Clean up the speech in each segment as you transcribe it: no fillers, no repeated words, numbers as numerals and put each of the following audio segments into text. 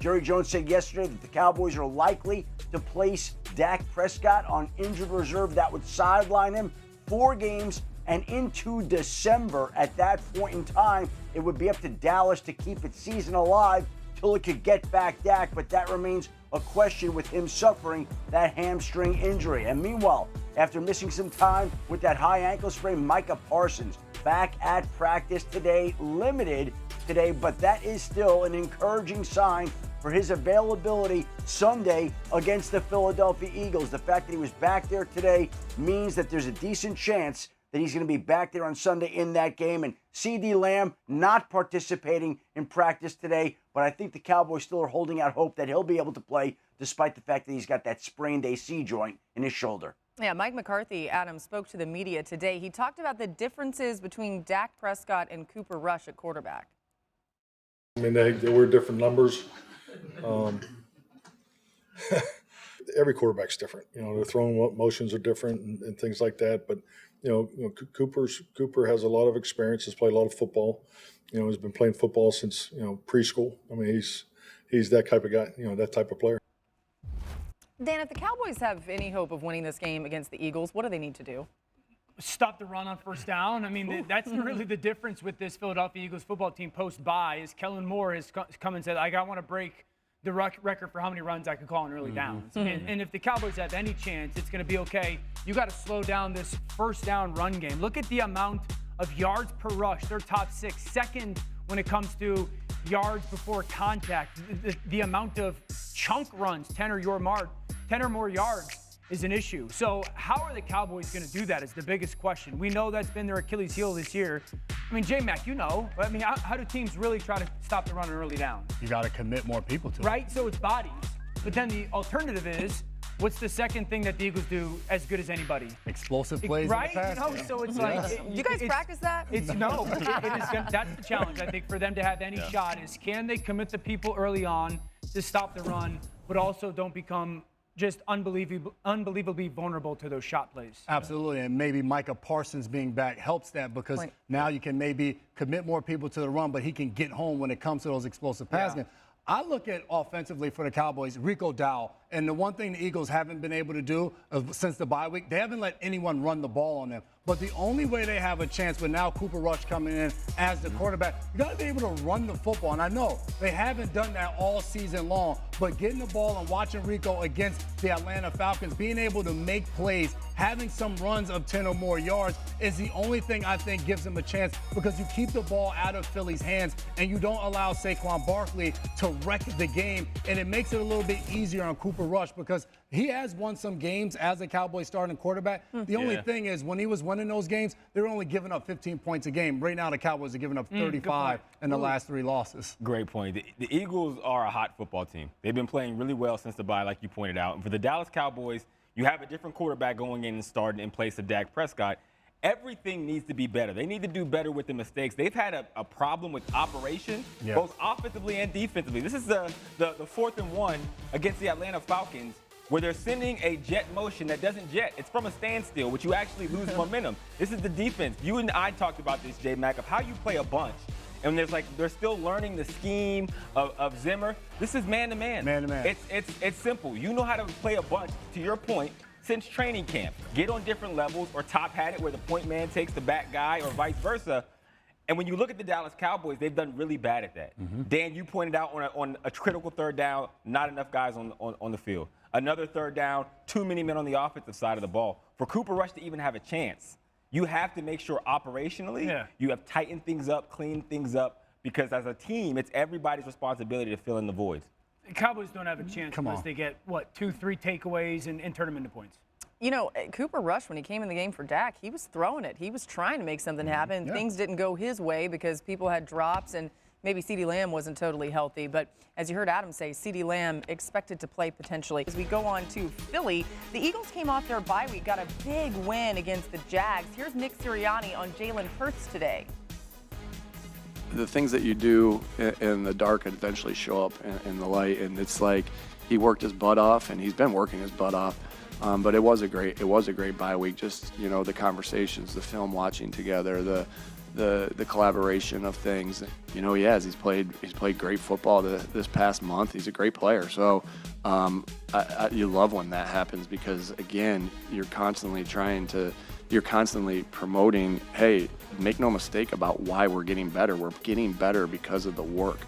Jerry Jones said yesterday that the Cowboys are likely to place Dak Prescott on injured reserve. That would sideline him 4 games and into December. At that point in time, it would be up to Dallas to keep its season alive till it could get back Dak, but that remains a question with him suffering that hamstring injury. And meanwhile, after missing some time with that high ankle sprain, Micah Parsons back at practice today, limited today, but that is still an encouraging sign for his availability Sunday against the Philadelphia Eagles. The fact that he was back there today means that there's a decent chance that he's going to be back there on Sunday in that game. And CeeDee Lamb not participating in practice today, but I think the Cowboys still are holding out hope that he'll be able to play despite the fact that he's got that sprained AC joint in his shoulder. Yeah, Mike McCarthy, Adam, spoke to the media today. He talked about the differences between Dak Prescott and Cooper Rush at quarterback. I mean, they were different numbers. Every quarterback's different. You know, their throwing motions are different and things like that. But, you know, Cooper has a lot of experience, has played a lot of football. You know, he's been playing football since, you know, preschool. I mean, he's that type of guy, you know, that type of player. Dan, if the Cowboys have any hope of winning this game against the Eagles, what do they need to do? Stop the run on first down. I mean, that's really the difference with this Philadelphia Eagles football team post-bye is Kellen Moore has come and said, I want to break the record for how many runs I can call in early downs. And if the Cowboys have any chance, it's going to be okay. You got to slow down this first down run game. Look at the amount of yards per rush. They're top 6. Second when it comes to yards before contact. The amount of chunk runs, 10 or more yards, is an issue. So how are the Cowboys going to do that is the biggest question. We know that's been their Achilles heel this year. I mean, J-Mac, you know. I mean, how do teams really try to stop the run in early down? You got to commit more people to it. Right? So it's bodies. But then the alternative is, what's the second thing that the Eagles do as good as anybody? Explosive plays. Right? In the pass. You know, so it's like. You guys practice that? That's the challenge, I think, for them to have any shot is can they commit the people early on to stop the run, but also don't become just unbelievably vulnerable to those shot plays. Absolutely, and maybe Micah Parsons being back helps that because now you can maybe commit more people to the run, but he can get home when it comes to those explosive passing. I look at offensively for the Cowboys, Rico Dowell, and the one thing the Eagles haven't been able to do since the bye week, they haven't let anyone run the ball on them. But the only way they have a chance with now Cooper Rush coming in as the quarterback, you got to be able to run the football. And I know they haven't done that all season long, but getting the ball and watching Rico against the Atlanta Falcons, being able to make plays, having some runs of 10 or more yards is the only thing I think gives them a chance because you keep the ball out of Philly's hands and you don't allow Saquon Barkley to wreck the game. And it makes it a little bit easier on Cooper Rush because he has won some games as a Cowboys starting quarterback. The only thing is when he was winning those games, they were only giving up 15 points a game. Right now, the Cowboys are giving up 35 in the last 3 losses. Great point. The Eagles are a hot football team. They've been playing really well since the bye, like you pointed out. And for the Dallas Cowboys, you have a different quarterback going in and starting in place of Dak Prescott. Everything needs to be better. They need to do better with the mistakes. They've had a problem with operation, both offensively and defensively. This is the 4th and 1 against the Atlanta Falcons, where they're sending a jet motion that doesn't jet. It's from a standstill, which you actually lose momentum. This is the defense. You and I talked about this, J-Mac, of how you play a bunch. And they're still learning the scheme of Zimmer. This is man-to-man. Man-to-man. It's simple. You know how to play a bunch, to your point, since training camp. Get on different levels or top hat it where the point man takes the back guy or vice versa. And when you look at the Dallas Cowboys, they've done really bad at that. Dan, you pointed out on a critical 3rd down, not enough guys on the field. Another 3rd down, too many men on the offensive side of the ball. For Cooper Rush to even have a chance, you have to make sure operationally you have tightened things up, cleaned things up, because as a team, it's everybody's responsibility to fill in the voids. The Cowboys don't have a chance unless they get, 2-3 takeaways and turn them into points. You know, Cooper Rush, when he came in the game for Dak, he was throwing it. He was trying to make something happen. Things didn't go his way because people had drops and maybe CeeDee Lamb wasn't totally healthy. But as you heard Adam say, CeeDee Lamb expected to play potentially. As we go on to Philly, the Eagles came off their bye week, got a big win against the Jags. Here's Nick Sirianni on Jalen Hurts today. The things that you do in the dark eventually show up in the light, and it's like he worked his butt off, and he's been working his butt off. But it was a great bye week. Just the conversations, the film watching together, the collaboration of things. You know, he has. He's played great football this past month. He's a great player. So you love when that happens because, again, you're constantly promoting, hey, make no mistake about why we're getting better. We're getting better because of the work.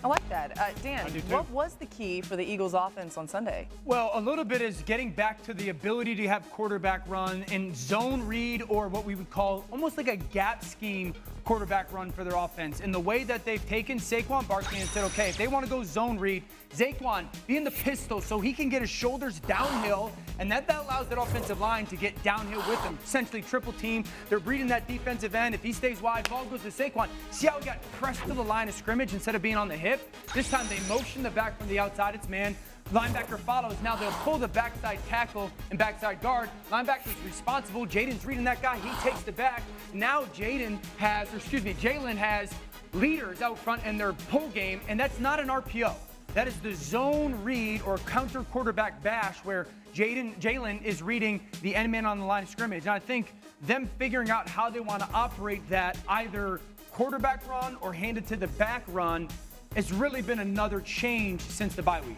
I like that. Dan, what was the key for the Eagles offense on Sunday? Well, a little bit is getting back to the ability to have quarterback run and zone read, or what we would call almost like a gap scheme quarterback run for their offense. In the way that they've taken Saquon Barkley and said, okay, if they want to go zone read, Saquon, be in the pistol so he can get his shoulders downhill, and that allows that offensive line to get downhill with him. Essentially triple team. They're reading that defensive end. If he stays wide, ball goes to Saquon. See how he got pressed to the line of scrimmage instead of being on the hip? This time they motion the back from the outside. It's man. Linebacker follows. Now they'll pull the backside tackle and backside guard. Linebacker's responsible. Jaden's reading that guy. He takes the back. Now Jalen has leaders out front in their pull game, and that's not an RPO. That is the zone read or counter quarterback bash where Jalen is reading the end man on the line of scrimmage. And I think them figuring out how they want to operate that, either quarterback run or hand it to the back run, has really been another change since the bye week.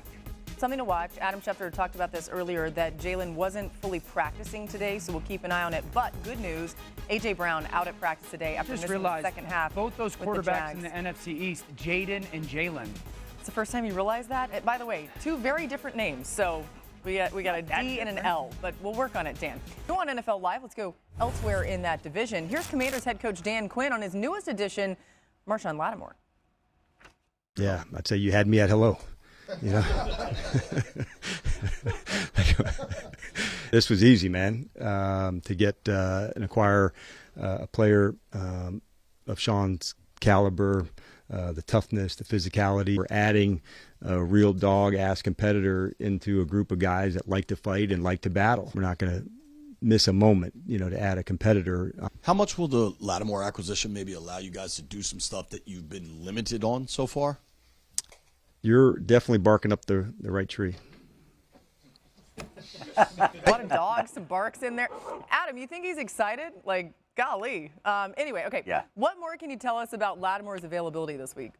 Something to watch. Adam Schefter talked about this earlier, that Jalen wasn't fully practicing today, so we'll keep an eye on it. But good news, A.J. Brown out at practice today after missing the second half. Both those quarterbacks in the NFC East, Jaden and Jalen. It's the first time you realize that? By the way, two very different names, so we got a D and an L, but we'll work on it, Dan. Go on NFL Live. Let's go elsewhere in that division. Here's Commanders head coach Dan Quinn on his newest addition, Marshawn Latimore. Yeah, I'd say you had me at hello. You know, this was easy, man. To get and acquire a player of Sean's caliber, the toughness, the physicality. We're adding a real dog-ass competitor into a group of guys that like to fight and like to battle. We're not going to miss a moment, to add a competitor. How much will the Latimore acquisition maybe allow you guys to do some stuff that you've been limited on so far? You're definitely barking up the right tree. A lot of dogs, some barks in there. Adam, you think he's excited? Like, golly. Anyway, okay. Yeah. What more can you tell us about Latimore's availability this week?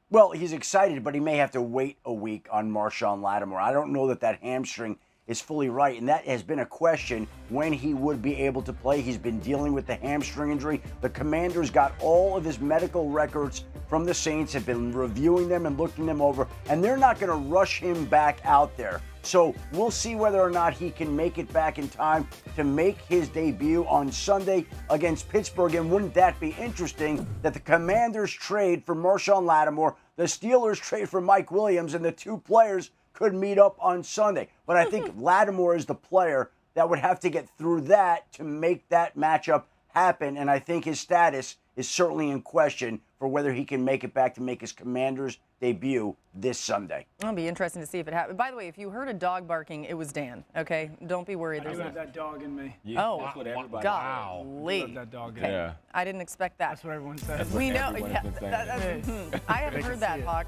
Well, he's excited, but he may have to wait a week on Marshawn Latimore. I don't know that hamstring is fully right, and that has been a question when he would be able to play. He's been dealing with the hamstring injury. The Commanders got all of his medical records from the Saints, have been reviewing them and looking them over, and they're not going to rush him back out there. So we'll see whether or not he can make it back in time to make his debut on Sunday against Pittsburgh. And wouldn't that be interesting that the Commanders trade for Marshawn Latimore, the Steelers trade for Mike Williams, and the two players could meet up on Sunday. But I think Latimore is the player that would have to get through that to make that matchup happen. And I think his status is certainly in question for whether he can make it back to make his Commanders debut this Sunday. It'll be interesting to see if it happens. By the way, if you heard a dog barking, it was Dan, okay? Don't be worried. I do have that dog in me. Yeah, oh, that's what everybody golly. I love that dog in Okay. me. Yeah. I didn't expect that. That's what everyone says. We know. Everyone Yeah, has been saying I haven't heard that, Hawk.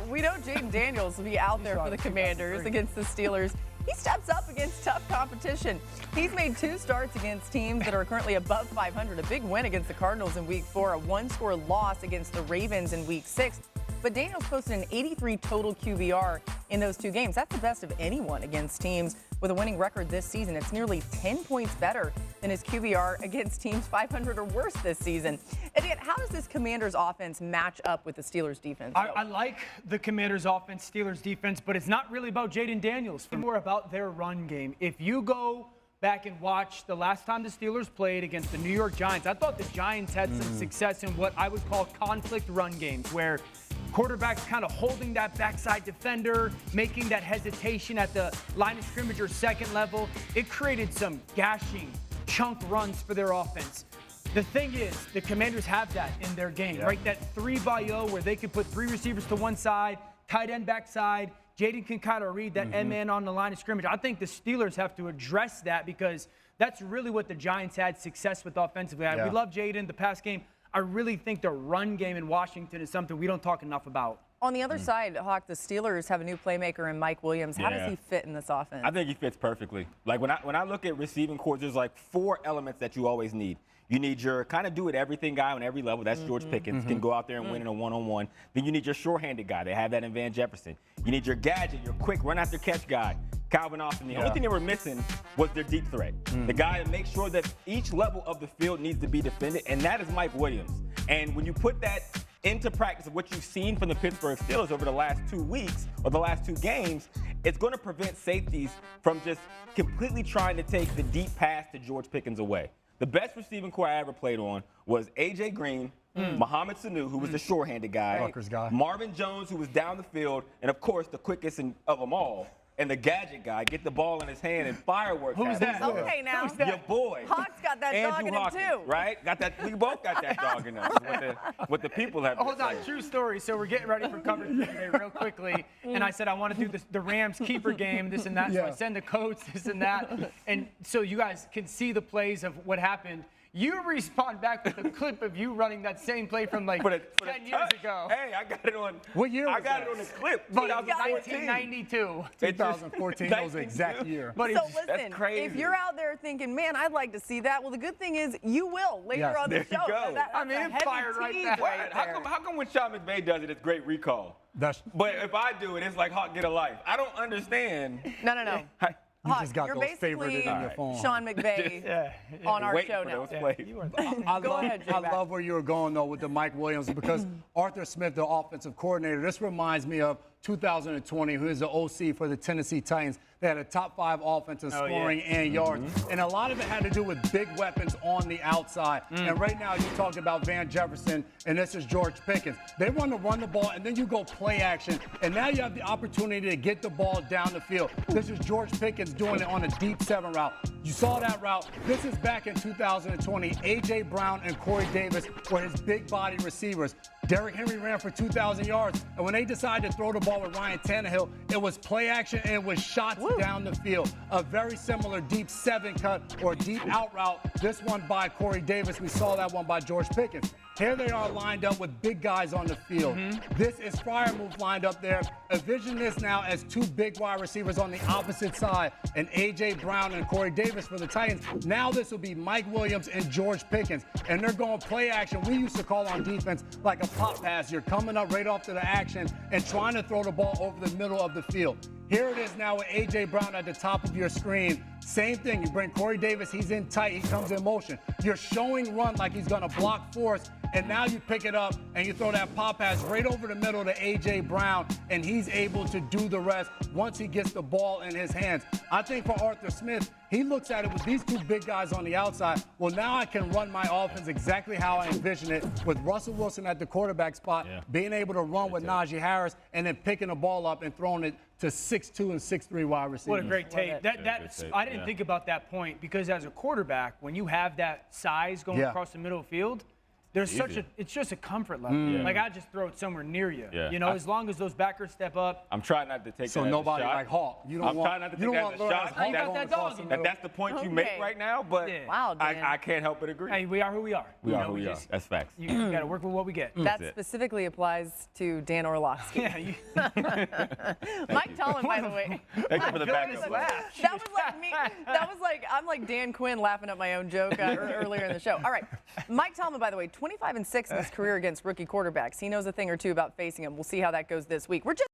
We know Jaden Daniels will be out there for the Commanders against the Steelers. He steps up against tough competition. He's made 2 starts against teams that are currently above 500. A big win against the Cardinals in Week 4, a 1-score loss against the Ravens in Week 6. But Daniels posted an 83 total QBR in those 2 games. That's the best of anyone against teams with a winning record this season. It's nearly 10 points better than his QBR against teams 500 or worse this season. And yet, how does this Commanders offense match up with the Steelers defense? I like the Commanders offense, Steelers defense, but it's not really about Jaden Daniels. It's more about their run game. If you go back and watch the last time the Steelers played against the New York Giants, I thought the Giants had some success in what I would call conflict run games, where quarterbacks kind of holding that backside defender, making that hesitation at the line of scrimmage or second level. It created some gashing chunk runs for their offense. The thing is, the Commanders have that in their game, right? That 3-by-0 where they can put 3 receivers to one side, tight end backside. Jaden can kind of read that end-man on the line of scrimmage. I think the Steelers have to address that because that's really what the Giants had success with offensively. We love Jaden, the pass game. I really think the run game in Washington is something we don't talk enough about. On the other side, Hawk, the Steelers have a new playmaker in Mike Williams. How does he fit in this offense? I think he fits perfectly. Like when I look at receiving corps, there's like 4 elements that you always need. You need your kind of do-it-everything guy on every level. That's George Pickens, can go out there and win in a one-on-one. Then you need your short-handed guy. They have that in Van Jefferson. You need your gadget, your quick run-after-catch guy, Calvin Austin. The only thing they were missing was their deep threat. The guy that makes sure that each level of the field needs to be defended, and that is Mike Williams. And when you put that into practice of what you've seen from the Pittsburgh Steelers over the last 2 weeks or the last 2 games, it's going to prevent safeties from just completely trying to take the deep pass to George Pickens away. The best receiving corps I ever played on was A.J. Green, Mohamed Sanu, who was the short-handed guy, Marvin Jones, who was down the field, and, of course, the quickest of them all, and the gadget guy, get the ball in his hand and fireworks. Who's that? Okay, now. Your boy. Hawk's got that dog Andrew in him, Hawkins, too. right? Got that. We both got that dog in us. What the people have. Hold on, true story. So we're getting ready for coverage today real quickly, and I said I want to do the Rams keeper game, this and that. So I send the coach, this and that, and so you guys can see the plays of what happened. You respond back with a clip of you running that same play from like 10 years ago. Hey, I got it on. What year was I got that? it on the clip. But 1992. 2014 was the exact year. But So listen, that's crazy. if you're out there thinking, man, I'd like to see that, well, the good thing is you will later on the There you show. go. I mean, that's a it's fired heavy right tease now. right How there. come when Sean McVay does it, it's great recall? That's But if I do it, it's like Hawk get a life. I don't understand. No. you Hawk, just got you're those favorited in basically your phone. Sean McVay on our Waiting show for now. those plays. Go ahead, I J-Mac. love where you were going, though, with the Mike Williams, because Arthur Smith, the offensive coordinator, this reminds me of 2020, who is the OC for the Tennessee Titans. They had a top 5 offense in scoring and yards. And a lot of it had to do with big weapons on the outside. And right now, you talked about Van Jefferson, and this is George Pickens. They want to run the ball, and then you go play action. And now you have the opportunity to get the ball down the field. This is George Pickens doing it on a deep 7 route. You saw that route. This is back in 2020. A.J. Brown and Corey Davis were his big body receivers. Derrick Henry ran for 2,000 yards. And when they decided to throw the ball with Ryan Tannehill, it was play action and it was shots down the field. A very similar deep 7 cut or deep out route. This one by Corey Davis. We saw that one by George Pickens. Here they are lined up with big guys on the field. This is Freiermuth lined up there. Envision this now as 2 big wide receivers on the opposite side, and A.J. Brown and Corey Davis for the Titans. Now this will be Mike Williams and George Pickens, and they're going play action. We used to call on defense like a pop pass. You're coming up right off to the action and trying to throw the ball over the middle of the field. Here it is now with A.J. Brown at the top of your screen. Same thing. You bring Corey Davis. He's in tight. He comes in motion. You're showing run like he's going to block force. And now you pick it up and you throw that pop pass right over the middle to A.J. Brown, and he's able to do the rest once he gets the ball in his hands. I think for Arthur Smith, he looks at it with these 2 big guys on the outside. Well, now I can run my offense exactly how I envision it, with Russell Wilson at the quarterback spot, being able to run with Najee Harris, and then picking the ball up and throwing it to 6'2" and 6'3" wide receivers. What a great tape. I didn't think about that point, because as a quarterback, when you have that size going across the middle of the field, there's it's just a comfort level. Like, I just throw it somewhere near you. You know, as long as those backers step up. I'm trying not to take so that as nobody a shot. like Hawk. You don't I'm want, trying not to you take don't that want as a shot. You got that dog in there. That's the point you make right now, but Wow, Dan. I can't help but agree. Hey, we are who we are. We are who we are. That's facts. You got to work with what we get. That specifically applies to Dan Orlovsky. Mike Tomlin, by the way. Thank you for the backup. That was like me. That was like, I'm like Dan Quinn laughing at my own joke earlier in the show. All right. Mike Tomlin, by the way, 25-6 in his career against rookie quarterbacks. He knows a thing or two about facing them. We'll see how that goes this week. We're just